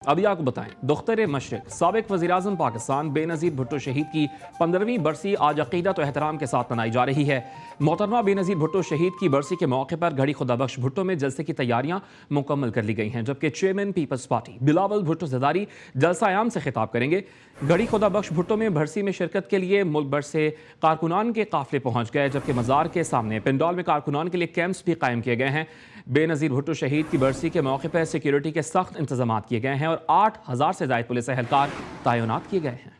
अभी आपको बताएं, दुख्तर मशरिक साबिक वज़ीर-ए-आज़म पाकिस्तान बेनज़ीर भुट्टो शहीद की 15वीं बरसी आज अक़ीदत व एहतराम के साथ मनाई जा रही है। मोहतरमा बेनज़ीर भुट्टो शहीद की बरसी के मौके पर घड़ी खुदाबख्श भुट्टो में जलसे की तैयारियां मुकम्मल कर ली गई हैं, जबकि chairman Peoples Party Bilawal Bhutto Zardari जलसा आयाम से खिताब करेंगे। घड़ी खुदाबख्श भुट्टो में बरसी में शिरकत के लिए मुल्क भर से कारकुनान के काफिले पहुंच गए, जबकि मज़ार के सामने पेंडॉल में कारकुनान के लिए कैंप्स भी कायम किए गए हैं। बेनज़ीर भुट्टो शहीद की बरसी के मौके पर सिक्योरिटी के सख्त इंतजाम किए गए हैं और 8,000 से ज़ायद पुलिस एहलकार तैनात किए गए हैं।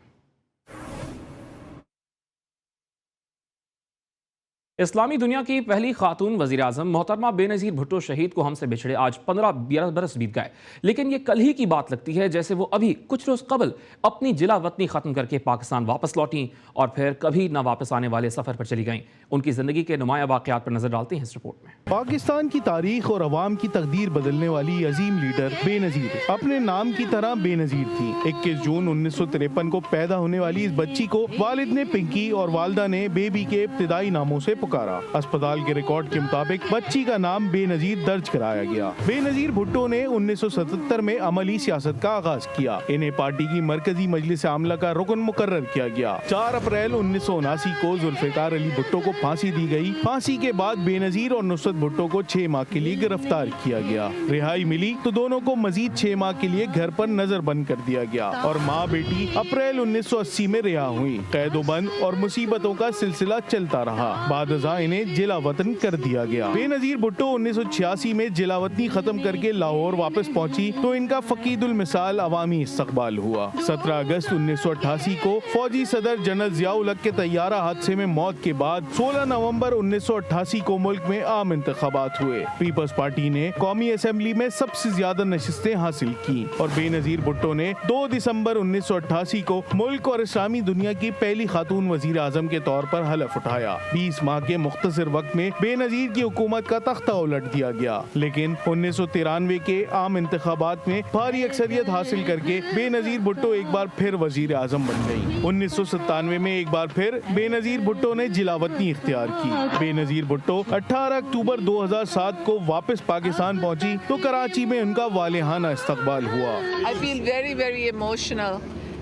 इस्लामी दुनिया की पहली खातून वज़ीर-ए-आज़म मोहतरमा बेनज़ीर भुट्टो शहीद को हमसे बिछड़े आज 15 बरस बीत गए, लेकिन ये कल ही की बात लगती है, जैसे वो अभी कुछ रोज़ कबल अपनी जिला वतनी ख़त्म करके पाकिस्तान वापस लौटी और फिर कभी न वापस आने वाले सफ़र पर चली गईं। उनकी ज़िंदगी के नुमाया वाक़यात पर नज़र डालते हैं इस रिपोर्ट में। पाकिस्तान की तारीख और अवाम की तकदीर बदलने वाली अजीम लीडर बेनज़ीर अपने नाम की तरह बेनज़ीर थी। 21 जून 1953 को पैदा होने वाली इस बच्ची को वालिद ने पिंकी और वालदा ने बेबी के इब्तिदाई नामों से पुकारा। अस्पताल के रिकॉर्ड के मुताबिक बच्ची का नाम बेनज़ीर दर्ज कराया गया। बेनज़ीर भुट्टो ने 1977 में अमली सियासत का आगाज किया। इन्हें पार्टी की मरकजी मजलिस आमला का रुकन मुकर्रर किया गया। 4 अप्रैल 1979 को जुल्फ़िकार अली भुट्टो को फांसी दी गई। फांसी के बाद बेनज़ीर और नुसरत भुट्टो को 6 माह के लिए गिरफ्तार किया गया। रिहाई मिली तो दोनों को मजीद 6 माह के लिए घर पर नजर बंद कर दिया गया और माँ बेटी अप्रैल 1980 में रिहा हुई। कैदोबंद और मुसीबतों का सिलसिला चलता रहा। बाद इन्हें जिला वतन कर दिया गया। बेनज़ीर भुट्टो 1986 में जिला वतनी खत्म करके लाहौर वापस पहुंची तो इनका फकीदुल मिसाल अवामी इस्तकबाल हुआ। 17 अगस्त 1988 को फौजी सदर जनरल ज़ियाउल हक के तैयारा हादसे में मौत के बाद 16 नवंबर 1988 को मुल्क में आम इंतखाबात हुए। पीपल्स पार्टी ने कौमी असेंबली में सबसे ज्यादा नशिस्तें हासिल की और बेनज़ीर भुट्टो ने 2 दिसंबर 1988 को मुल्क और इस्लामी दुनिया की पहली खातून वज़ीर आज़म के तौर पर हलफ उठाया। 20 माह के मुख्तसर वक्त में बेनज़ीर की हुकूमत का तख्ता उलट दिया गया, लेकिन 1993 के आम इंतखाबात में भारी अक्सरियत हासिल करके बेनज़ीर भुट्टो एक बार फिर वज़ीर आज़म बन गयी। 1997 में एक बार फिर बेनज़ीर भुट्टो ने जिला वतनी इख्तियार की। बेनज़ीर भुट्टो 18 अक्टूबर 2007 को वापस पाकिस्तान पहुंची तो कराची में उनका वालिहाना इस्तकबाल हुआ। I feel very emotional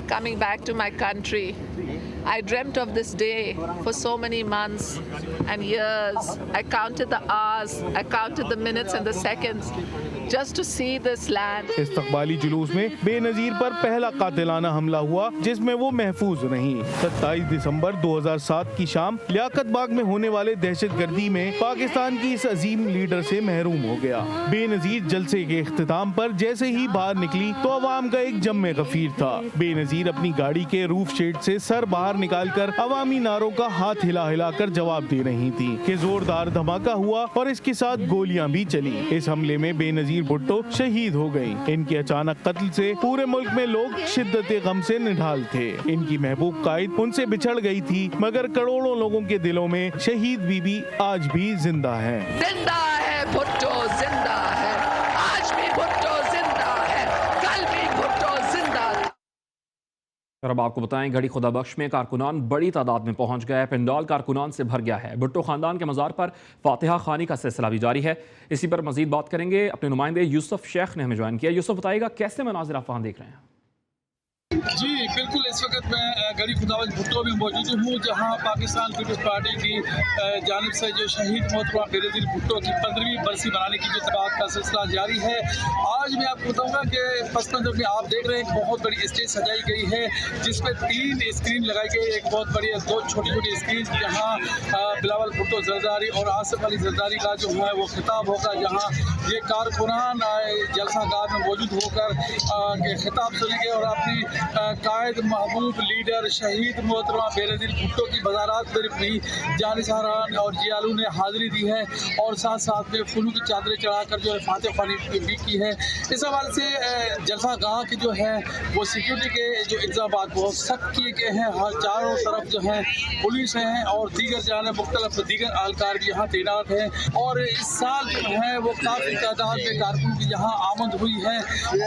coming back to my country. I dreamt of this day for so many months and years. I counted the hours, I counted the minutes and the seconds just to see this land. इस्तकबाली जुलूस में बेनज़ीर पर पहला कातिलाना हमला हुआ जिसमें वो महफूज रहीं। 27 दिसंबर 2007 की शाम लियाकत बाग में होने वाले दहशतगर्दी में पाकिस्तान की इस अजीम लीडर से महरूम हो गया। बेनज़ीर जलसे के इख्तिताम पर जैसे ही बाहर निकली तो अवाम का एक जम्मे गफीर था। बेनज़ीर अपनी गाड़ी के रूफ शेड से सर बाहर निकालकर अवामी नारों का हाथ हिला हिला कर जवाब दे रही थी कि जोरदार धमाका हुआ और इसके साथ गोलियां भी चली। इस हमले में बेनज़ीर भुट्टो शहीद हो गयी। इनके अचानक कत्ल से पूरे मुल्क में लोग शिद्दत गम से निढाल थे। इनकी महबूब कायद उनसे बिछड़ गई थी, मगर करोड़ों लोगों के दिलों में शहीद बीबी आज भी जिंदा है। जिंदा है भुट्टो, जिंदा है, आज भी भुट्टो जिंदा है, कल भी भुट्टो जिंदा। और अब आपको बताएं, घड़ी खुदाबख्श में कारकुनान बड़ी तादाद में पहुंच गए। पेंडॉल कारकुनान से भर गया है। भुट्टो खानदान के मज़ार पर फातिहा खानी का सिलसिला भी जारी है। इसी पर मजीद बात करेंगे, अपने नुमाइंदे यूसुफ शेख ने हमें ज्वाइन किया। यूसुफ, बताइएगा कैसे मनाजिर आप वहाँ देख रहे हैं? जी बिल्कुल, इस वक्त मैं घड़ी खुदाबख्श भुट्टो में मौजूद हूँ, जहाँ पाकिस्तान पीपल्स पार्टी की जानिब से जो शहीद मोहतरमा बेनज़ीर भुट्टो की 15वीं बरसी मनाने की जो तक़रीबात का सिलसिला जारी है। आज मैं आपको बताऊँगा कि पस मंज़र में आप देख रहे हैं एक बहुत बड़ी स्टेज सजाई गई है, जिसमें 3 स्क्रीन लगाई गई। एक बहुत बड़ी 2 छोटी स्क्रीन, जहाँ बिलावल भुट्टो ज़रदारी और आसिफ अली ज़रदारी का जो है वो खिताब होगा, जहाँ ये कारकुनान जलसागार में मौजूद होकर खिताब सुनेंगे और अपनी कायद महबूब लीडर शहीद मोहतरमा बेनज़ीर भुट्टो की बाज़ारात में भी जानिसारान और जियालू ने हाज़िरी दी है और साथ साथ में फूलों की चादरें चढ़ाकर जो है फातिहा खानी भी की है। इस हवाले से जलसा गाह के जो है वो सिक्योरिटी के जो इंतजाम बहुत सख्त किए गए हैं। हर चारों तरफ जो है पुलिस है और दीगर जो है मुख्तलिफ दीगर एहलकार भी यहाँ तैनात हैं। और इस साल जो है वो काफ़ी तादाद में कारकुन की यहाँ आमद हुई है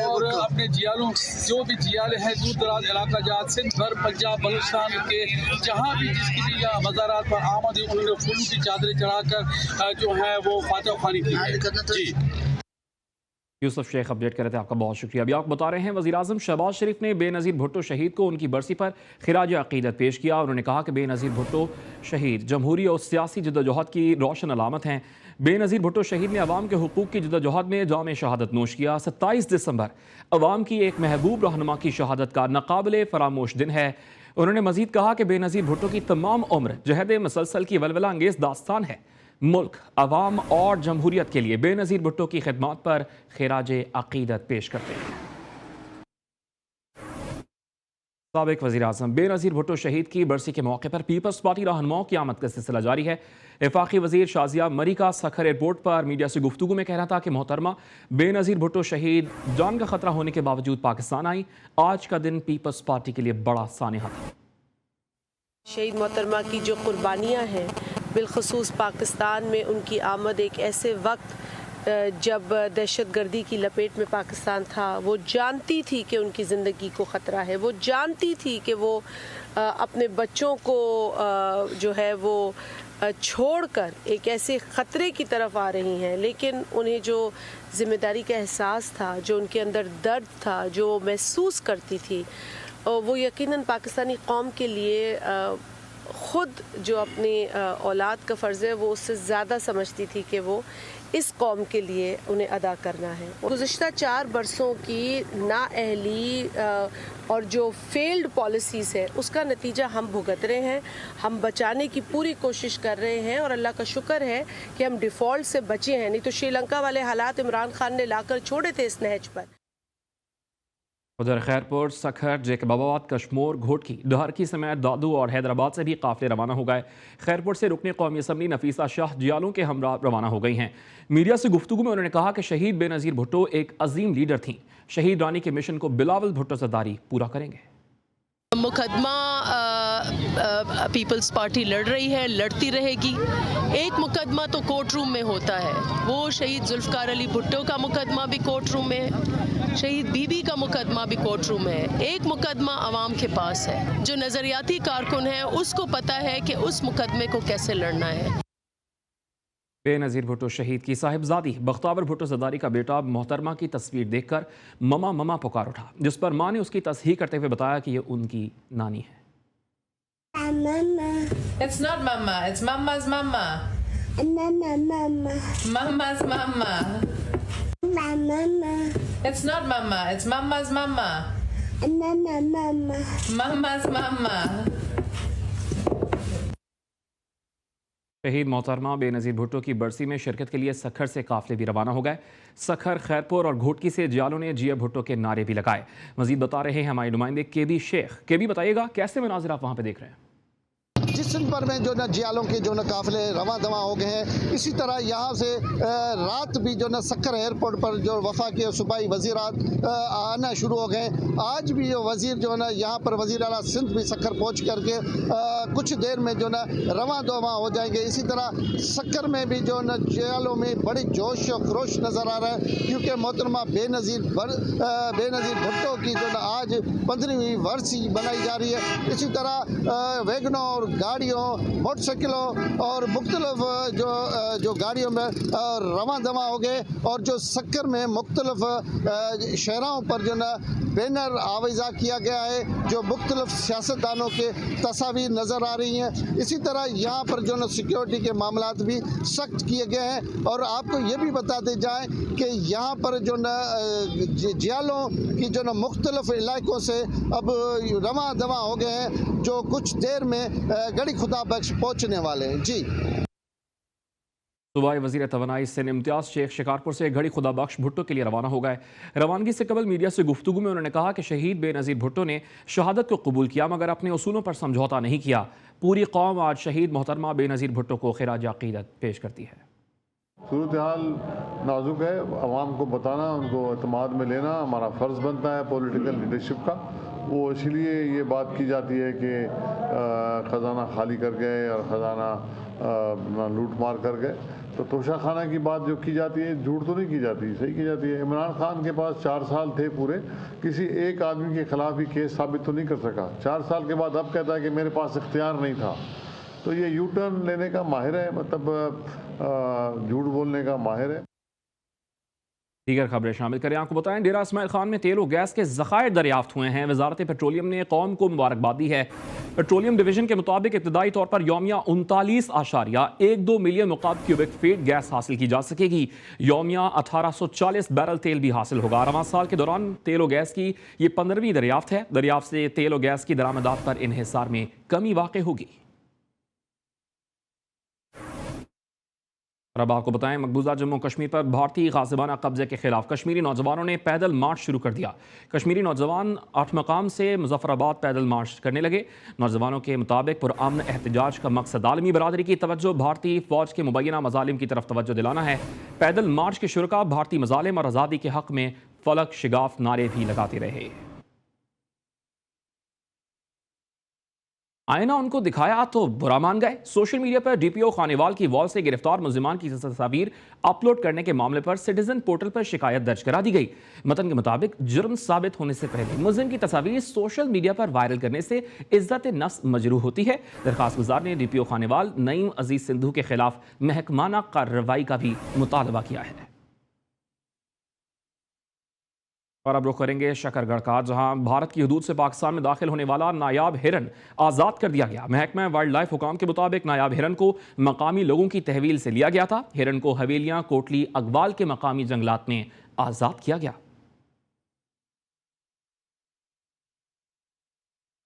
और अपने जियालों जो भी जियाले हैं दूर दराज इलाका जात सिंध भर पंजाब बलूचिस्तान के जहाँ भी जिसकी भी मज़ारात पर आमद है, उन्होंने फूलों की चादरें चढ़ाकर जो है वो फातिहा खानी की है। जी। यूसुफ शेख अपडेट कर रहे थे, आपका बहुत शुक्रिया। अभी आपको बता रहे हैं वज़ीर-ए-आज़म शहबाज शरीफ ने बेनज़ीर भुट्टो शहीद को उनकी बरसी पर खिराज अक़ीदत पेश किया। उन्होंने कहा कि बेनज़ीर भुट्टो शहीद जमहूरी और सियासी जद्दोजहद की रोशन अलामत हैं। बेनज़ीर भुट्टो शहीद ने अवाम के हुकूक की जद्दोजहद में जाम शहादत नोश किया। 27 दिसंबर अवाम की एक महबूब रहनुमा की शहादत का नाकाबिले फरामोश दिन है। उन्होंने मजीद कहा कि बेनज़ीर भुट्टो की तमाम उम्र जहद मसलसल की वलवला अंगेज़ दास्तान है। मुल्क, अवाम और जमहूरियत के लिए बेनज़ीर भुट्टो की खिदमत पर खिराज अक़ीदत पेश करते हैं। साबिक़ वज़ीर-ए-आज़म बेनज़ीर भुट्टो शहीद की बरसी के मौके पर पीपल्स पार्टी रहनुमाओं की आमद का सिलसिला जारी है। वफाकी वज़ीर शाज़िया मरी का सखर एयरपोर्ट पर मीडिया से गुफ्तगू में कहना था कि मोहतरमा बेनज़ीर भुट्टो शहीद जान का खतरा होने के बावजूद पाकिस्तान आई। आज का दिन पीपल्स पार्टी के लिए बड़ा सानिहा था। शहीद मोहतरमा की जो कुर्बानियाँ हैं, बिलखसूस पाकिस्तान में उनकी आमद एक ऐसे वक्त जब दहशतगर्दी की लपेट में पाकिस्तान था, वो जानती थी कि उनकी ज़िंदगी को ख़तरा है, वो जानती थी कि वो अपने बच्चों को जो है वो छोड़कर एक ऐसे ख़तरे की तरफ आ रही हैं, लेकिन उन्हें जो ज़िम्मेदारी का एहसास था, जो उनके अंदर दर्द था, जो महसूस करती थी, वो यकीनन पाकिस्तानी कौम के लिए ख़ुद जो अपनी औलाद का फ़र्ज़ है वो उससे ज़्यादा समझती थी कि वो इस कौम के लिए उन्हें अदा करना है। गुज़िश्ता 4 बरसों की नाअहली और जो फेल्ड पॉलिसीज़ है उसका नतीजा हम भुगत रहे हैं। हम बचाने की पूरी कोशिश कर रहे हैं और अल्लाह का शुक्र है कि हम डिफ़ॉल्ट से बचे हैं, नहीं तो श्रीलंका वाले हालात इमरान खान ने लाकर छोड़े थे इस नहज पर। उधर खैरपुर, सखर, जेकबाबाद, कश्मोर, घोटकी, डहरकी समेत दादू और हैदराबाद से भी काफ़िले रवाना हो गए। खैरपुर से रुकने कौमी असम्बली नफीसा शाह जियालों के हमरा रवाना हो गई हैं। मीडिया से गुफ्तगू में उन्होंने कहा कि शहीद बेनज़ीर भुट्टो एक अजीम लीडर थीं। शहीद रानी के मिशन को बिलावल भुट्टो सरदारी पूरा करेंगे। मुकदमा पीपल्स पार्टी लड़ रही है, लड़ती रहेगी। एक मुकदमा तो कोर्ट रूम में होता है, वो शहीद जुल्फ़कार अली भुट्टो का मुकदमा भी कोर्ट रूम में है, शहीद बीबी का मुकदमा भी कोर्ट रूम में है। एक मुकदमा आवाम के पास है, जो नज़रियाती कारकुन है उसको पता है कि उस मुकदमे को कैसे लड़ना है। बेनज़ीर भुट्टो शहीद की साहिबजादी बख्तावर भुट्टो सरदारी का बेटा मोहतरमा की तस्वीर देखकर ममा ममा पुकार उठा, जिस पर माँ ने उसकी तस्हीह करते हुए बताया कि ये उनकी नानी है। It's not mama, it's mama's mama. Mama's mama. It's not mama, it's mama's mama. Mama's mama. शहीद मोहतरमा बेनज़ीर भुट्टो की बरसी में शिरकत के लिए सखर से काफिले भी रवाना हो गए। सखर, खैरपुर और घोटकी से जियालों ने जिया भुट्टो के नारे भी लगाए। मजीद बता रहे हैं हमारे नुमाइंदे केबी शेख। केबी, बताइएगा कैसे मनाजिर आप वहाँ पे देख रहे हैं? जिस दिन पर में जो ना जियालों के जो ना काफिले रवा दवा हो गए हैं, इसी तरह यहाँ से रात भी जो ना सखर एयरपोर्ट पर जो वफाकी सूबाई वज़ीरात आना शुरू हो गए। आज भी जो वज़ीर जो ना यहाँ पर वज़ीर आला सिंध भी सखर पहुँच करके कुछ देर में जो ना रवा दवा हो जाएंगे। इसी तरह सखर में भी जो ना जियालों में बड़ी जोश और खरोश नज़र आ रहा है, क्योंकि मोहतरमा बेनज़ीर भुट्टो की जो ना आज 15वीं वर्सी बनाई जा रही है। इसी तरह वैगनों और गाड़ियों, मोटरसाइकिलों और मुख्तलिफ जो गाड़ियों में रवा दवा हो गए और जो सक्कर में मुख्तलिफ शहरों पर जो ना बैनर आवेज़ा किया गया है, जो मुख्तलिफ सियासतदानों के तस्वीर नज़र आ रही हैं। इसी तरह यहाँ पर जो ना सिक्योरिटी के मामलात भी सख्त किए गए हैं। और आपको ये भी बताते जाएँ कि यहाँ पर जो ना जियालों की जो ना मुख्तलिफ इलाकों से अब रवा दवा हो गए हैं, जो कुछ देर में गड़ी खुदा बख्श पहुँचने वाले हैं। जी, सूबाई वज़ीर तवानाई सिंध इम्तियाज़ शेख शिकारपुर से घड़ी खुदा बख्श भुट्टो के लिए रवाना हो गए। रवानगी से कबल मीडिया से गुफ्तगू में उन्होंने कहा कि शहीद बेनज़ीर भुट्टो ने शहादत को कबूल किया, मगर अपने उसूलों पर समझौता नहीं किया। पूरी कौम आज शहीद मोहतरमा बेनज़ीर भुट्टो को खिराज अक़ीदत पेश करती है। सूरत हाल नाजुक है, आवाम को बताना, उनको एतमाद में लेना हमारा फ़र्ज़ बनता है पॉलिटिकल लीडरशिप का। वो इसलिए ये बात की जाती है कि ख़जाना खाली कर गए और ख़जाना लूट मार कर गए, तो तोशा खाना की बात जो की जाती है झूठ तो नहीं की जाती, सही की जाती है। इमरान खान के पास 4 साल थे पूरे, किसी एक आदमी के ख़िलाफ़ भी केस साबित तो नहीं कर सका। 4 साल के बाद अब कहता है कि मेरे पास इख्तियार नहीं था। तो ये यू टर्न लेने का माहिर है, मतलब झूठ बोलने का माहिर है। दीगर खबरें शामिल करें। आपको बताएं, डेरा इस्माइल खान में तेल और गैस के ज़खायर दरियाफ्त हुए हैं। वजारत पेट्रोलियम ने कौम को मुबारकबाद दी है। पेट्रोलियम डिवीजन के मुताबिक इब्तदाई तौर पर यौमिया 39.12 मिलियन मुकाब क्यूबिक फीट गैस हासिल की जा सकेगी। यौमिया 1840 बैरल तेल भी हासिल होगा। रवां साल के दौरान तेल और गैस की ये 15वीं दरियाफ्त है। दरियाफ्त से तेल और गैस की दरामदात पर इन्हिसार में कमी वाक़ होगी। और अब आपको बताएं, मकबूजा जम्मू कश्मीर पर भारतीय गासिबाना कब्जे के खिलाफ कश्मीरी नौजवानों ने पैदल मार्च शुरू कर दिया। कश्मीरी नौजवान 8 मकाम से मुजफ्फराबाद पैदल मार्च करने लगे। नौजवानों के मुताबिक पुरअमन एहतजाज का मकसद आलमी बरादरी की तवज्जो भारतीय फौज के मुबैना मजालिम की तरफ तवज्जो दिलाना है। पैदल मार्च के शुरका भारतीय मजालिम और आज़ादी के हक में फलक शिगाफ नारे भी लगाते रहे। आईना उनको दिखाया तो बुरा मान गए। सोशल मीडिया पर डीपीओ खानेवाल की वॉल से गिरफ्तार मुल्जिमान की तस्वीर अपलोड करने के मामले पर सिटीजन पोर्टल पर शिकायत दर्ज करा दी गई। मतन के मुताबिक जुर्म साबित होने से पहले मुल्जिम की तस्वीर सोशल मीडिया पर वायरल करने से इज्जत नफ्स मजरूह होती है। दरखास्त गुजार ने डीपीओ खानेवाल नईम अजीज सिंधु के खिलाफ महकमाना कार्रवाई का भी मुतालबा किया है। और अब रुख करेंगे शकरगढ़ का, जहां भारत की हदूद से पाकिस्तान में दाखिल होने वाला नायाब हिरन आज़ाद कर दिया गया। महकमा वाइल्ड लाइफ हुकाम के मुताबिक नायाब हिरन को मकामी लोगों की तहवील से लिया गया था। हिरन को हवेलियां कोटली अगवाल के मकामी जंगलात में आज़ाद किया गया।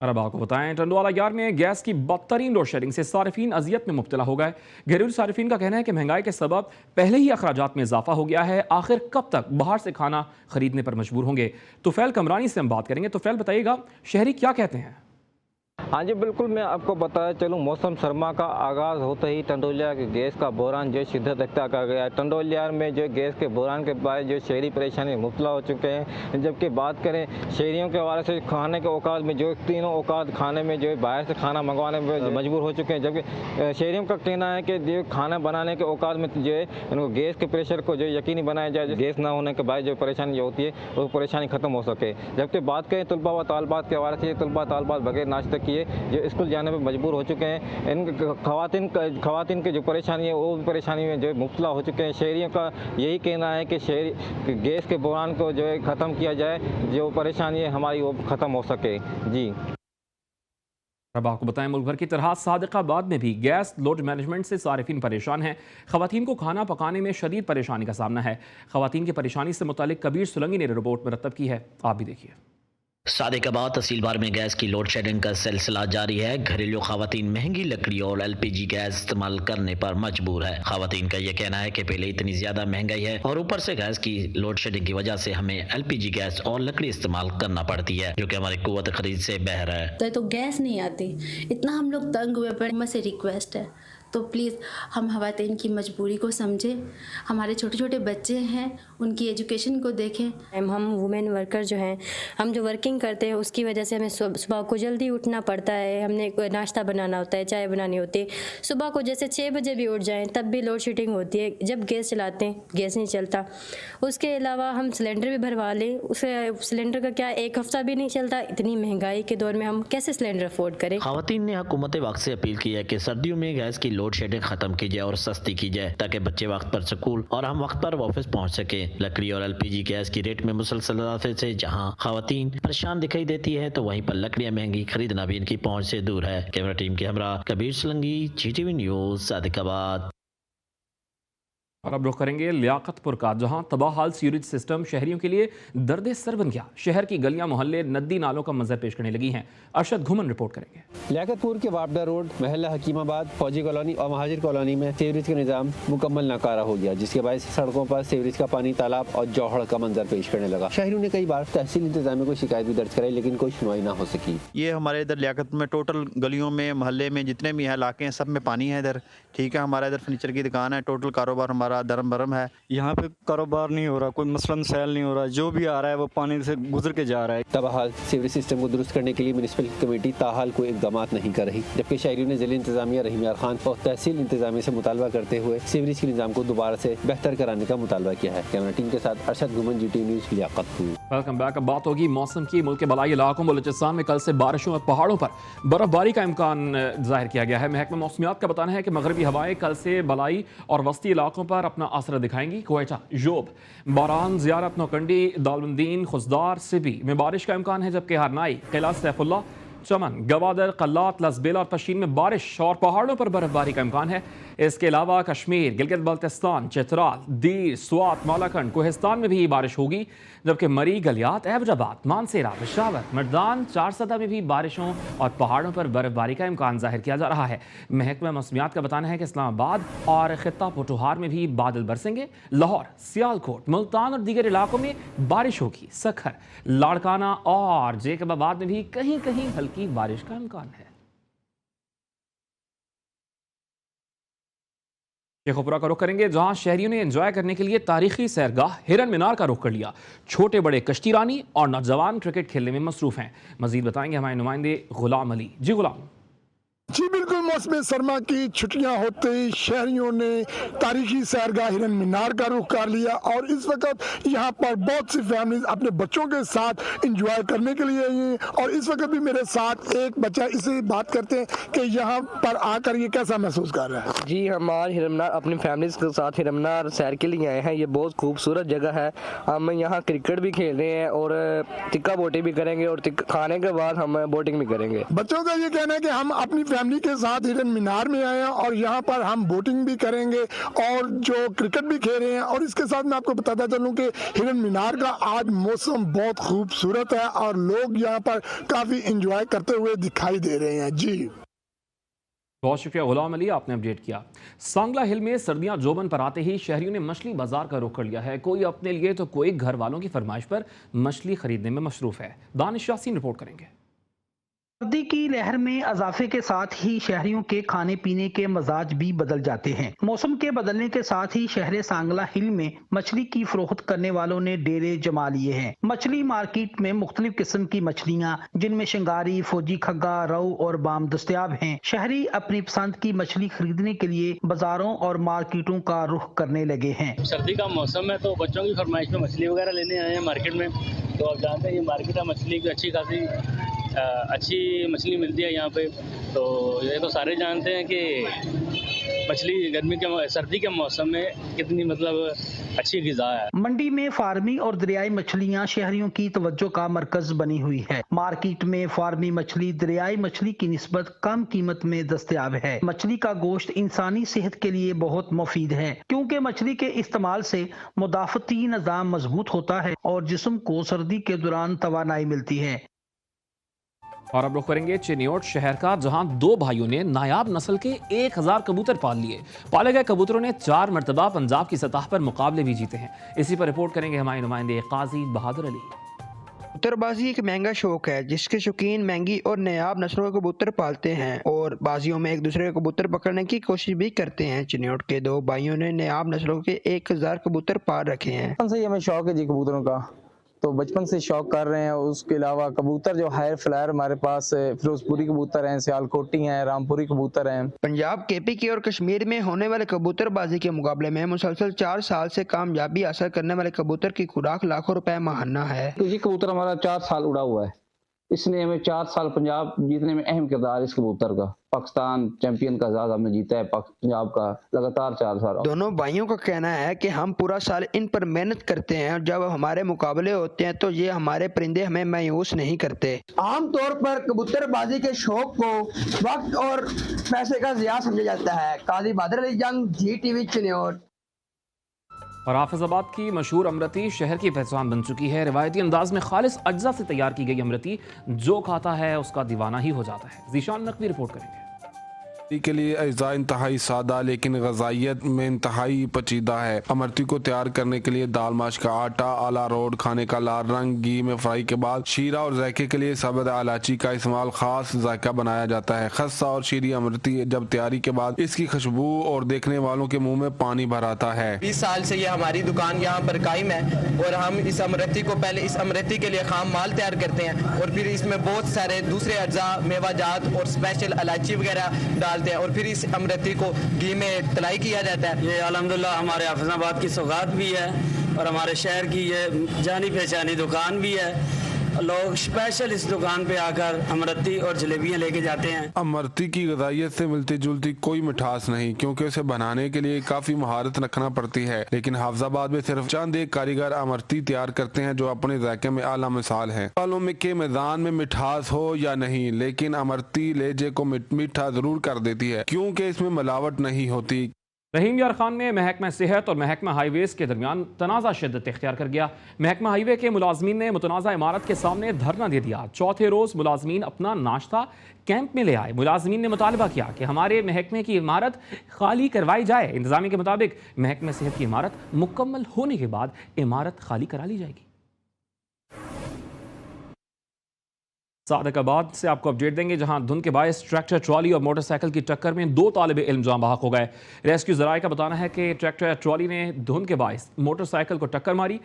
और अब आपको बताएं, टंडवाला यार में गैस की बदतरीन लोड शेडिंग से सारिफीन अजियत में मुब्तला हो गए। घरेलू सारिफीन का कहना है कि महंगाई के सबब पहले ही अखराजात में इजाफा हो गया है। आखिर कब तक बाहर से खाना खरीदने पर मजबूर होंगे? तुफैल कमरानी से हम बात करेंगे। तुफैल, बताइएगा शहरी क्या कहते हैं? हाँ जी बिल्कुल, मैं आपको बताया चलूँ, मौसम सरमा का आगाज़ होते ही टंडोलिया के गैस का बहरान जो शिद्दत अख्तियार कर गया है। टंडोलिया में जो गैस के बहरान के बाद जो शहरी परेशानी में मुब्तला हो चुके हैं। जबकि बात करें शहरियों के हवाले से खाने के औकात में, जो तीनों औकात खाने में जो बाहर से खाना मंगवाने में मजबूर हो चुके हैं। जबकि शहरियों का कहना है कि जो खाना बनाने के औकात में जो है इनको गैस के प्रेशर को जो यकीनी बनाया जाए, गैस ना होने के बाद जो परेशानी होती है वो परेशानी ख़त्म हो सके। जबकि बात करें तलबा व तालबात के हवाले से, तलबा तालबात बगैर नाश्ते किए जो स्कूल जाने में मजबूर हो चुके हैं। इन खवातीन की जो परेशानी है वो भी परेशानी में जो मुब्तला हो चुके हैं। शहरियों का यही कहना है कि शहरी गैस के बहरान को जो है ख़त्म किया जाए, जो परेशानी है हमारी वो ख़त्म हो सके। जी, अब आपको बताएं, मुल्क भर की तरह सादिकाबाद में भी गैस लोड मैनेजमेंट से सारिफीन परेशान हैं। खवातीन को खाना पकाने में शदीद परेशानी का सामना है। खवातीन की परेशानी से मुतालिक कबीर सुलंगी ने रिपोर्ट मुरतब की है, आप भी देखिए। सादिकाबाद तहसील बार में गैस की लोड शेडिंग का सिलसिला जारी है। घरेलू खवातीन महंगी लकड़ी और LPG गैस इस्तेमाल करने पर मजबूर है। खवातीन का यह कहना है कि पहले इतनी ज्यादा महंगाई है और ऊपर से गैस की लोड शेडिंग की वजह से हमें LPG गैस और लकड़ी इस्तेमाल करना पड़ती है, जो कि हमारी कुव्वत खरीद से बहर है। तो गैस नहीं आती, इतना हम लोग तंग हुए पड़े। मुझसे रिक्वेस्ट है तो प्लीज़ हम खवातीन की मजबूरी को समझें। हमारे छोटे छोटे बच्चे हैं, उनकी एजुकेशन को देखें। हम वुमेन वर्कर जो हैं, हम जो वर्किंग करते हैं उसकी वजह से हमें सुबह को जल्दी उठना पड़ता है। हमने नाश्ता बनाना होता है, चाय बनानी होती है। सुबह को जैसे 6 बजे भी उठ जाएं तब भी लोड शेडिंग होती है। जब गैस चलाते हैं गैस नहीं चलता। उसके अलावा हम सिलेंडर भी भरवा लें, उसे सिलेंडर का क्या 1 हफ्ता भी नहीं चलता। इतनी महंगाई के दौर में हम कैसे सिलेंडर अफोर्ड करें? खवातीन ने हुकूमत वक्त से अपील की है कि सर्दियों में गैस की लोड शेडिंग खत्म की जाए और सस्ती की जाए, ताकि बच्चे वक्त पर स्कूल और हम वक्त पर ऑफिस पहुंच सके। लकड़ी और LPG गैस की रेट में मुसलसल इजाफे से जहां खवातीन परेशान दिखाई देती है, तो वहीं पर लकड़ियां महंगी खरीदना भी इनकी पहुंच से दूर है। कैमरा टीम के हमरा कबीर सुलंगी, GTV न्यूज, सादिकाबाद। और अब रुख करेंगे लियाकतपुर का, जहां तबाहाल सीवरेज सिस्टम शहरियों के लिए दर्द सर बन गया। शहर की गलियां मोहल्ले नदी नालों का मंजर पेश करने लगी हैं। अरशद घुमन रिपोर्ट करेंगे। लियाकतपुर के वापडा रोड, महल्ला हकीमाबाद, फौजी कॉलोनी और महाजिर कॉलोनी में सीवरेज का निज़ाम मुकम्मल नाकारा हो गया, जिसके बाद सड़कों पर सीवरेज का पानी तालाब और जौहड़ का मंजर पेश करने लगा। शहरियों ने कई बार तहसील इंतजामिया को शिकायत भी दर्ज कराई, लेकिन कोई सुनवाई ना हो सकी। ये हमारे इधर लियाकतपुर में टोटल गलियों में, मोहल्ले में जितने भी इलाके हैं सब में पानी है इधर। ठीक है, हमारा इधर फर्नीचर की दुकान है, टोटल कारोबार हमारा धर्म भरम है। यहाँ पे कारोबार नहीं हो रहा, कोई मसलन सेल नहीं हो रहा, जो भी आ रहा है वो पानी से गुजर के जा रहा है। तबाहाल सीवरेज सिस्टम को दुरुस्त करने के लिए म्युनिसिपल कमेटी ताहाल कोई इकदाम नहीं कर रही, जबकि शहरियों ने जिला इंतजामिया रहीम यार खान और तहसील इंतजामिया से मुतालबा करते हुए सीवरेज के निज़ाम को दोबारा से बेहतर कराने का मुतालबा किया है। कैमरा टीम के साथ अरशद घुमन, GTV news, Liaquatpur. Welcome back. अब बात होगी मौसम की। मुल्क के बलाई इलाकों बलूचिस्तान में कल से बारिशों और पहाड़ों पर बर्फबारी का इम्कान जाहिर किया गया है। महकमा मौसमियात का बताना है कि मगरबी हवाएं कल से बलाई और वस्ती इलाकों पर पर अपना असर दिखाएंगी कोयटा योब। बारान, ज़ियारत, नौकंडी, दालबंदीन, खुजदार, सिबी में बारिश का इम्कान है, जबकि हरनाई, किला सैफुल्ला, चमन, गवादर, कल्लात, लसबेला और पशीन में बारिश और पहाड़ों पर बर्फबारी का इम्कान है। इसके अलावा कश्मीर, गिलगित बल्तिस्तान, चित्राल, दीर, स्वात, मालाखंड, कोहिस्तान में भी बारिश होगी, जबकि मरी, गलियात, एबटाबाद, मानसेरा, पेशावर, मर्दान, चारसदा में भी बारिशों और पहाड़ों पर बर्फबारी का इम्कान जाहिर किया जा रहा है। महकमा मौसमियात का बताना है कि इस्लामाबाद और खित्ता पोठोहार में भी बादल बरसेंगे। लाहौर, सियालकोट, मुल्तान और दीगर इलाकों में बारिश होगी। सखर, लाड़काना और जेकबाबाद में भी कहीं कहीं हल्की बारिश का इम्कान है। शेखोपुरा का रुख करेंगे, जहां शहरियों ने एंजॉय करने के लिए तारीखी सैरगाह हिरन मीनार का रुख कर लिया। छोटे बड़े कश्ती रानी और नौजवान क्रिकेट खेलने में मसरूफ हैं। मजीद बताएंगे हमारे नुमाइंदे गुलाम अली। जी गुलाम। जी बिल्कुल, मौसम सरमा की छुट्टियां होते ही शहरियों ने तारीखी सैरगाह हिरन मीनार का रुख कर लिया और इस वक्त यहाँ पर बहुत सी फैमिलीज अपने बच्चों के साथ एंजॉय करने के लिए आई हैं। और इस वक्त भी मेरे साथ एक बच्चा, इससे बात करते हैं कि यहाँ पर आकर ये कैसा महसूस कर रहा है। जी, हमारे हिरन मीनार अपनी फैमिलीज के साथ हिरन मीनार सैर के लिए आए हैं। ये बहुत खूबसूरत जगह है। हम यहाँ क्रिकेट भी खेल रहे हैं और टिक्का बोटी भी करेंगे और खाने के बाद हम बोटिंग भी करेंगे। बच्चों का ये कहना है कि हम अपनी फैमिली के साथ हिरन मीनार में आए हैं और यहाँ पर हम बोटिंग भी करेंगे और जो क्रिकेट भी खेल रहे हैं। और इसके साथ मैं आपको बताता चलूं कि हिरन मीनार का आज मौसम बहुत खूबसूरत है और लोग यहाँ पर काफी एंजॉय करते हुए दिखाई दे रहे हैं। जी बहुत शुक्रिया गुलाम अली, आपने अपडेट किया। सांगला हिल में सर्दियां जोबन पर आते ही शहरियों ने मछली बाजार का रुख कर लिया है। कोई अपने लिए तो कोई घर वालों की फरमाइश पर मछली खरीदने में मसरूफ है। दानिश यासीन रिपोर्ट करेंगे। सर्दी की लहर में इजाफे के साथ ही शहरियों के खाने पीने के मजाज भी बदल जाते हैं। मौसम के बदलने के साथ ही शहर सांगला हिल में मछली की फरोख्त करने वालों ने डेरे जमा लिए हैं। मछली मार्केट में मुख्तलिफ किस्म की मछलियाँ, जिनमें शिंगारी, फौजी खग्गा, रऊ और बाम दस्तयाब हैं। शहरी अपनी पसंद की मछली खरीदने के लिए बाजारों और मार्केटों का रुख करने लगे हैं। सर्दी का मौसम है तो बच्चों की फरमाइश में मछली वगैरह लेने आए हैं मार्केट में। तो आप जानते हैं ये मार्केट है, मछली की अच्छी खासी अच्छी मछली मिलती है यहाँ पे। तो ये तो सारे जानते हैं कि मछली सर्दी के मौसम में कितनी अच्छी ग़िज़ा है। मंडी में फार्मी और दरियाई मछलियाँ शहरियों की तवज्जो का मरकज बनी हुई है। मार्केट में फार्मी मछली दरियाई मछली की निस्बत कम कीमत में दस्तयाब है। मछली का गोश्त इंसानी सेहत के लिए बहुत मुफीद है, क्योंकि मछली के इस्तेमाल से मुदाफ़ती निज़ाम मजबूत होता है और जिस्म को सर्दी के दौरान तवानाई मिलती है। और अब रुख करेंगे चिन्योट शहर का, जहां दो भाइयों ने नायाब नस्ल के 1000 कबूतर पाल लिए। पाले गए कबूतरों ने 4 मरतबा पंजाब की सतह पर मुकाबले भी जीते हैं। इसी पर रिपोर्ट करेंगे हमारे नुमाइंदे काजी बहादुर अली। कबूतरबाजी एक महंगा शौक है, जिसके शौकीन महंगी और नायाब नस्लों के कबूतर पालते हैं और बाजियों में एक दूसरे के कबूतर पकड़ने की कोशिश भी करते हैं। चिन्योट के दो भाइयों ने नायाब नस्लों के 1000 कबूतर पाल रखे हैं। हमें शौक है जी कबूतरों का, तो बचपन से शौक कर रहे हैं। उसके अलावा कबूतर जो हायर फ्लायर हमारे पास फिरोजपुरी कबूतर हैं, सियालकोटी हैं, रामपुरी कबूतर हैं। पंजाब, KP और कश्मीर में होने वाले कबूतरबाजी के मुकाबले में मुसलसल 4 साल से कामयाबी हासिल करने वाले कबूतर की खुराक लाखों रुपए माहाना है। तो ये कबूतर हमारा 4 साल उड़ा हुआ है, इसने हमें 4 साल पंजाब जीतने में अहम किरदार इस कबूतर का। पाकिस्तान चैंपियन का एजाज हमने जीता है पंजाब का लगातार 4 साल। दोनों भाइयों का कहना है कि हम पूरा साल इन पर मेहनत करते हैं और जब हमारे मुकाबले होते हैं तो ये हमारे परिंदे हमें मायूस नहीं करते। आमतौर पर कबूतरबाजी के शौक को वक्त और पैसे का ज़िया समझा जाता है। काजी बहादुर अली जंग, GTV चिन्योट। और हाफिजाबाद की मशहूर अमृति शहर की पहचान बन चुकी है। रिवायती अंदाज में खालिस अज्जा से तैयार की गई अमृति जो खाता है उसका दीवाना ही हो जाता है। जीशान नकवी रिपोर्ट करेंगे। के लिए अज्जा इंतहाई सादा लेकिन ग़िज़ाइयत में इंतहाई पेचीदा है। अमरती को तैयार करने के लिए दाल माश का आटा, आला रोड, खाने का लाल रंग, घी में फ्राई के बाद शीरा और जायके के लिए सब्ज़ इलायची का इस्तेमाल खास जायका बनाया जाता है। खस्सा और शीरी अमरती जब तैयारी के बाद इसकी खुशबू और देखने वालों के मुंह में पानी भर आता है। 20 साल से ये हमारी दुकान यहाँ पर कायम है और हम इस अमरती को पहले इस अमरती के लिए खाम माल तैयार करते हैं और फिर इसमें बहुत सारे दूसरे अज्जा, मेवाजात और स्पेशल इलायची वगैरह डालते हैं और फिर इस अमृति को घी में तलाई किया जाता है। ये अल्हम्दुलिल्लाह हमारे हाफिजाबाद की सौगात भी है और हमारे शहर की ये जानी पहचानी दुकान भी है। लोग स्पेशल इस दुकान पे आकर अमरती और जलेबियाँ लेके जाते हैं। अमरती की ग़िज़ाइयत से मिलती जुलती कोई मिठास नहीं, क्योंकि उसे बनाने के लिए काफ़ी महारत रखना पड़ती है। लेकिन हाफिजाबाद में सिर्फ चंद एक कारीगर अमरती तैयार करते हैं जो अपने जायके में आला मिसाल है। वालों में के मैदान में मिठास हो या नहीं, लेकिन अमरती लेजे को मीठा जरूर कर देती है, क्योंकि इसमें मिलावट नहीं होती। रहीम यार खान में महकमा सेहत और महकमा हाईवेज के दरमियान तनाज़ा शिद्दत इख्तियार कर गया। महकमा हाईवे के मुलाजमीन ने मुतनाज़ा इमारत के सामने धरना दे दिया। चौथे रोज़ मुलाजमीन अपना नाश्ता कैंप में ले आए। मुलाजमीन ने मुतालबा किया कि हमारे महकमे की इमारत खाली करवाई जाए। इंतजामी के मुताबिक महकमा सेहत की इमारत मुकम्मल होने के बाद इमारत खाली करा ली जाएगी। सादकाबाद से आपको अपडेट देंगे, जहां धुंध के बायस ट्रैक्टर ट्रॉली और मोटरसाइकिल की टक्कर में 2 तालिब इल्म जान बहक हो गए। रेस्क्यू ज़राए का बताना है कि ट्रैक्टर ट्रॉली ने धुंध के बायस मोटरसाइकिल को टक्कर मारी।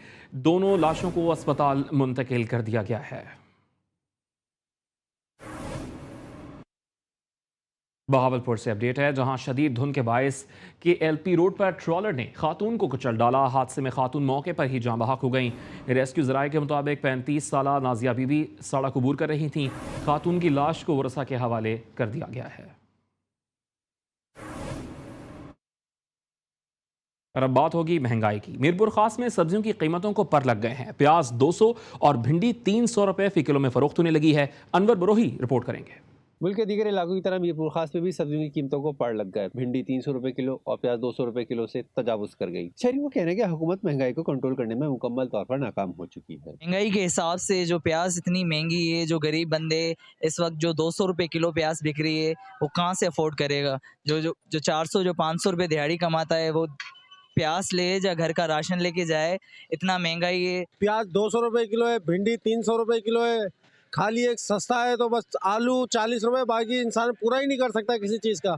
दोनों लाशों को अस्पताल मुंतकिल कर दिया गया है। बहावलपुर से अपडेट है, जहां शदीद धुंध के बायस के एलपी रोड पर ट्रॉलर ने खातून को कुचल डाला। हादसे में खातून मौके पर ही जान बहक हो गईं। रेस्क्यू ज़राए के मुताबिक 35 साला नाजिया बीबी सड़क अबूर कर रही थीं। खातून की लाश को वरसा के हवाले कर दिया गया है। और अब बात होगी महंगाई की। मीरपुर खास में सब्जियों की कीमतों को पर लग गए हैं। प्याज 200 और भिंडी 300 रुपए फी किलो में फरोख्त होने लगी है। अनवर बरोही रिपोर्ट करेंगे। मुल्क के दीगर इलाकों की तरह मीरपुर खास में भी सब्जियों की कीमतों को पड़ लग गए। भिंडी 300 रुपए किलो और प्याज 200 रुपए किलो से तजावुज कर गई। शहरियों का कहना है कि हुकूमत महंगाई को कंट्रोल करने में मुकम्मल तौर पर नाकाम हो चुकी है। महंगाई के हिसाब से जो प्याज इतनी महंगी है, जो गरीब बंदे इस वक्त जो 200 रुपए किलो प्याज बिक रही है, वो कहाँ से अफोर्ड करेगा? जो 400 जो 500 रुपए दिहाड़ी कमाता है, वो प्याज ले या घर का राशन लेके जाए। इतना महंगाई है। प्याज 200 रुपए किलो है, भिंडी 300 रुपए किलो है। खाली एक सस्ता है तो बस आलू 40 रुपए, बाकी इंसान पूरा ही नहीं कर सकता किसी चीज़ का।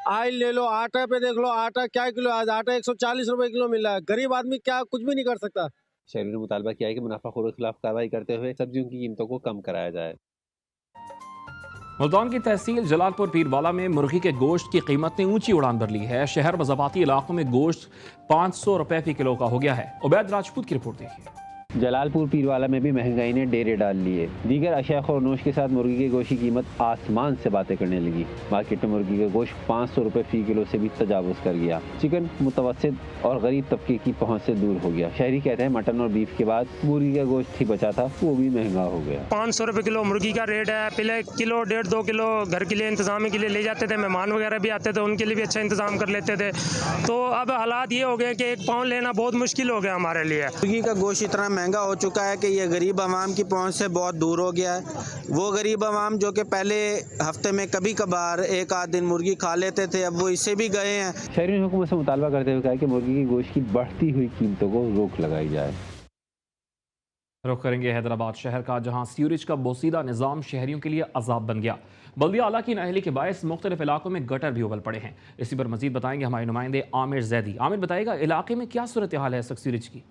आयल ले लो, आटा पे देख लो, आटा क्या किलो, आज आटा 140 रुपए किलो मिल रहा है। गरीब आदमी क्या कुछ भी नहीं कर सकता। शहरियों ने मुतालबा किया है कि मुनाफाखोरों के खिलाफ कार्रवाई करते हुए सब्जियों की कीमतों को कम कराया जाए। मुल्तान की तहसील जलालपुर पीरवाला में मुर्गी के गोश्त की कीमत ने ऊंची उड़ान भर ली है। शहर मज़ाबाती इलाकों में गोश्त 500 रुपए फी किलो का हो गया है। उबैद राजपूत की रिपोर्ट देखिए। जलालपुर पीरवाला में भी महंगाई ने डेरे डाल लिए। दीगर अशिया ख़ोरनोश के साथ मुर्गी के गोश्त की कीमत आसमान से बातें करने लगी। मार्केट में मुर्गी का गोश्त 500 रुपए फी किलो से भी तजावुज़ कर गया। चिकन मुतवस्सित और गरीब तबके की पहुंच से दूर हो गया। शहरी कहते हैं मटन और बीफ के बाद मुर्गी का गोश्त ही बचा था, वो भी महंगा हो गया। 500 रुपए किलो मुर्गी का रेट है। पहले किलो 1.5-2 किलो घर के लिए इंतजाम के लिए ले जाते थे, मेहमान वगैरह भी आते थे, उनके लिए भी अच्छा इंतजाम कर लेते थे। तो अब हालात ये हो गए कि 1 पाउंड लेना बहुत मुश्किल हो गया हमारे लिए। मुर्गी का गोश्त इतना महंगा हो चुका है कि ये गरीब आवाम की पहुंच से बहुत दूर हो गया है। वो गरीब आवाम जो कि पहले हफ्ते में कभी कभार 1-8 दिन मुर्गी खा लेते थे, अब वो इससे भी गए हैं। शहरी हुकूमत से मुतालबा करते हुए कहा कि मुर्गी की गोश्त की बढ़ती हुई कीमतों को रोक लगाई जाए। रुख करेंगे हैदराबाद शहर का, जहां सीवरेज का बोसीदा निज़ाम शहरियों के लिए अजाब बन गया। बल्दिया आला की नाअहली के बायस मुख्तलिफ इलाकों में गटर भी उबल पड़े हैं। इसी पर मजीद बताएंगे हमारे नुमाइंदे आमिर जैदी। आमिर बताएगा इलाके में क्या सूरत हाल है सीवरेज की।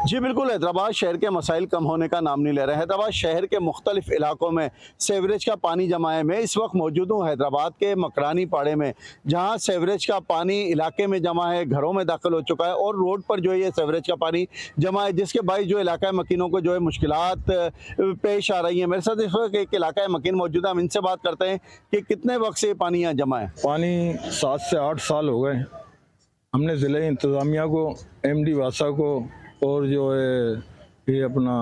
जी बिल्कुल, हैदराबाद शहर के मसाइल कम होने का नाम नहीं ले रहे हैं। हैदराबाद शहर के मुख्तलिफ इलाकों में सीवरेज का पानी जमा है। मैं इस वक्त मौजूद हूँ हैदराबाद के मकरानी पाड़े में, जहाँ सीवरेज का पानी इलाके में जमा है, घरों में दाखिल हो चुका है और रोड पर जो है ये सीवरेज का पानी जमा है, जिसके बाईस जो इलाका मकीनों को जो है मुश्किलात पेश आ रही हैं। मेरे साथ इस वक्त एक इलाका मकीन मौजूद है, हम इनसे बात करते हैं कि कितने वक्त से पानी यहाँ जमा है। पानी 7 से 8 साल हो गए। हमने ज़िले इंतज़ामिया को, MD वासा को और जो है ये अपना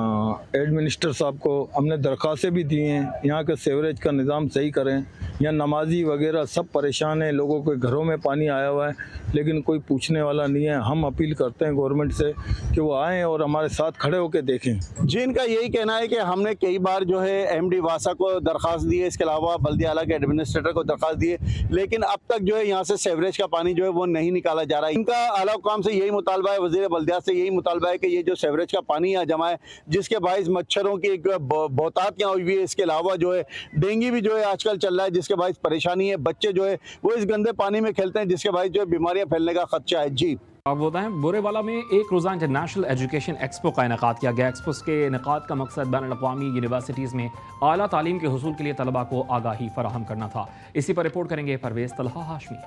एडमिनिस्टर साहब को हमने दरख्वास्तें भी दी हैं, यहाँ के सीवरेज का निज़ाम सही करें। यहाँ नमाजी वगैरह सब परेशान हैं, लोगों के घरों में पानी आया हुआ है लेकिन कोई पूछने वाला नहीं है। हम अपील करते हैं गवर्नमेंट से कि वो आएँ और हमारे साथ खड़े होकर देखें। जी, इनका यही कहना है कि हमने कई बार जो है MD वासा को दरख्वास्त दी है, इसके अलावा बल्दिया आला के एडमिनिस्ट्रेटर को दरख्वास्त दी है, लेकिन अब तक जो है यहाँ से सीवरेज का पानी जो है वो नहीं निकाला जा रहा है। इनका आला हुकाम से यही मुतालबा है, वज़ीर बल्दिया से यही मुतालबा है कि ये जो सीवरेज का पानी यहाँ जमा है, जिसके बायस मच्छरों की एक बहुतात यहाँ हुई है, इसके अलावा जो है डेंगू भी जो है आजकल चल रहा है, जिसके बायस परेशानी है। बच्चे जो है वो इस गंदे पानी में खेलते हैं, जिसके बायस जो है बीमारियां फैलने का खदशा है। जी अब बताएं, बोरेवाला में एक रोज़ा इंटरनेशनल एजुकेशन एक्सपो का इनेकाद किया गया। एक्सपो के इनेकाद का मकसद बैनुल-अक़वामी यूनिवर्सिटीज़ में आला तालीम के हुसूल के लिए तलबा को आगाही फराहम करना था। इसी पर रिपोर्ट करेंगे परवेज़ तलहा हाशमी।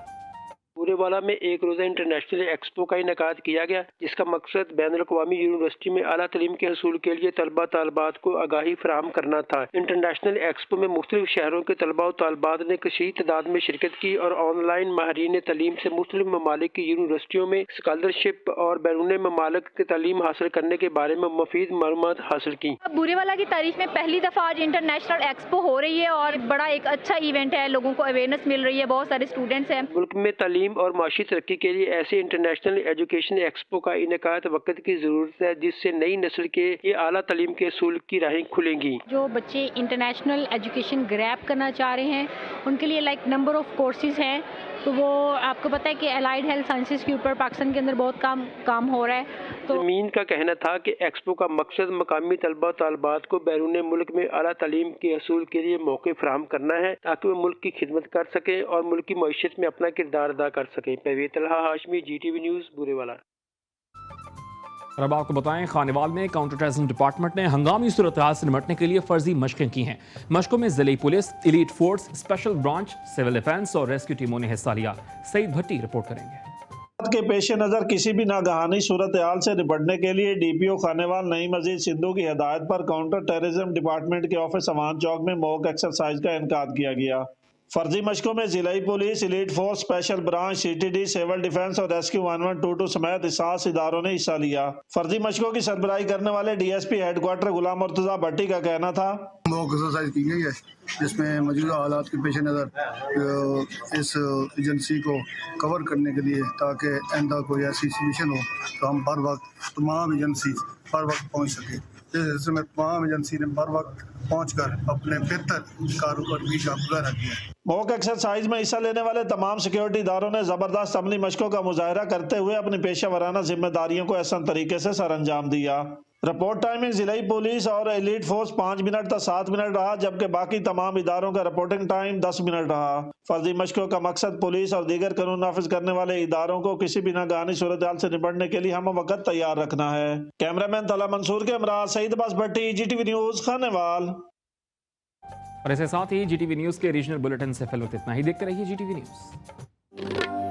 बुरेवाला में एक रोज़ा इंटरनेशनल एक्सपो का इनेकाद किया गया, जिसका मकसद बैनुल-अक़वामी यूनिवर्सिटी में आला तलीम के हसूल के लिए तलबा तालबात को आगाही फराहम करना था। इंटरनेशनल एक्सपो में मुख्तलिफ शहरों के तलबा और तालबात ने कसीर तादाद में शिरकत की और ऑनलाइन माहिरीन तलीम से मुख्तलिफ ममालिक की यूनिवर्सिटियों में स्कॉलरशिप और बैरून ममालिक की तालीम हासिल करने के बारे में मुफीद मालूमात हासिल की। बुरेवाला की तारीख में पहली दफ़ा आज इंटरनेशनल एक्सपो हो रही है और बड़ा एक अच्छा इवेंट है, लोगों को अवेयरनेस मिल रही है, बहुत सारे स्टूडेंट्स हैं। मुल्क में तालीम और माशी तरक्की के लिए ऐसे इंटरनेशनल एजुकेशन एक्सपो का इनेकाद वक्त की ज़रूरत है, जिससे नई नस्ल के ये आला तालीम के असूल की राहें खुलेंगी। जो बच्चे इंटरनेशनल एजुकेशन ग्रैब करना चाह रहे हैं उनके लिए नंबर ऑफ कोर्सेज हैं, तो वो आपको पता है कि एलाइड हेल्थ साइंसेज के ऊपर पाकिस्तान के अंदर बहुत काम हो रहा है। तो ज़मीन का कहना था कि एक्सपो का मकसद मकामी तलबा तालबात को बैरून मुल्क में आला तालीम के हसूल के लिए मौके फराहम करना है, ताकि वो मुल्क की खिदमत कर सकें और मुल्क की मईशत में अपना किरदार अदा कर सकें। Parvez Talha Hashmi, GTV news, Burewala. और अब आपको बताएं, खानेवाल में काउंटर टेररिज्म डिपार्टमेंट ने हंगामी सूरत हाल से निपटने के लिए फर्जी मशकें की हैं। मशकों में जिले police, elite force, special branch, civil defence और रेस्क्यू टीमों ने हिस्सा लिया। सईद भट्टी रिपोर्ट करेंगे। के पेश नज़र किसी भी नागहानी सूरत हाल से निपटने के लिए DPO खानेवाल नई मजीद सिद्धू की हिदायत पर काउंटर टेररिज्म डिपार्टमेंट के ऑफिस अवान चौक में मॉक एक्सरसाइज का इनकाद किया गया। फर्जी मशकों में जिलाई police, elite force, special branch, CTD, civil defence और रेस्क्यू 1122 समेत 7 इदारों ने हिस्सा लिया। फर्जी मशकों की सरबराही करने वाले DSP हेडक्वार्टर गुलाम मुर्तजा भट्टी का कहना था, मॉक एक्सरसाइज की गई है जिसमें मौजूदा हालात के पेश नज़र इस एजेंसी को कवर करने के लिए, ताकि आइंदा कोई ऐसी सिचुएशन हो तो हम बर वक्त तमाम एजेंसी बर वक्त पहुँच सकें। इस सिलसिले में तमाम एजेंसी ने बर वक्त पहुँचकर अपने बेहतर कारकर्दगी का मुजाहरा किया। मॉक एक्सरसाइज में हिस्सा लेने वाले तमाम सिक्योरिटी इदारों ने जबरदस्त अमली मशकों का मुजाहरा करते हुए अपनी पेशा वराना जिम्मेदारियों को एहसन तरीके से सर अंजाम दिया। रिपोर्ट टाइमिंग जिलाई पुलिस और एलीट फोर्स 5 मिनट तक 7 मिनट रहा, जबकि बाकी तमाम इदारों का रिपोर्टिंग टाइम 10 मिनट रहा। फर्जी मशकों का मकसद पुलिस और दीगर कानून नाफिज करने वाले इदारों को किसी भी नागहानी सूरत हाल से निपटने के लिए हम वक्त तैयार रखना है। कैमरामैन तला मंसूर के हमरा सईद अब्बास भट्टी, GTV न्यूज़, खानेवाल। और इसके साथ ही GTV न्यूज़ के रीजनल बुलेटिन से फिलहाल इतना ही। देखते रहिए GTV न्यूज़।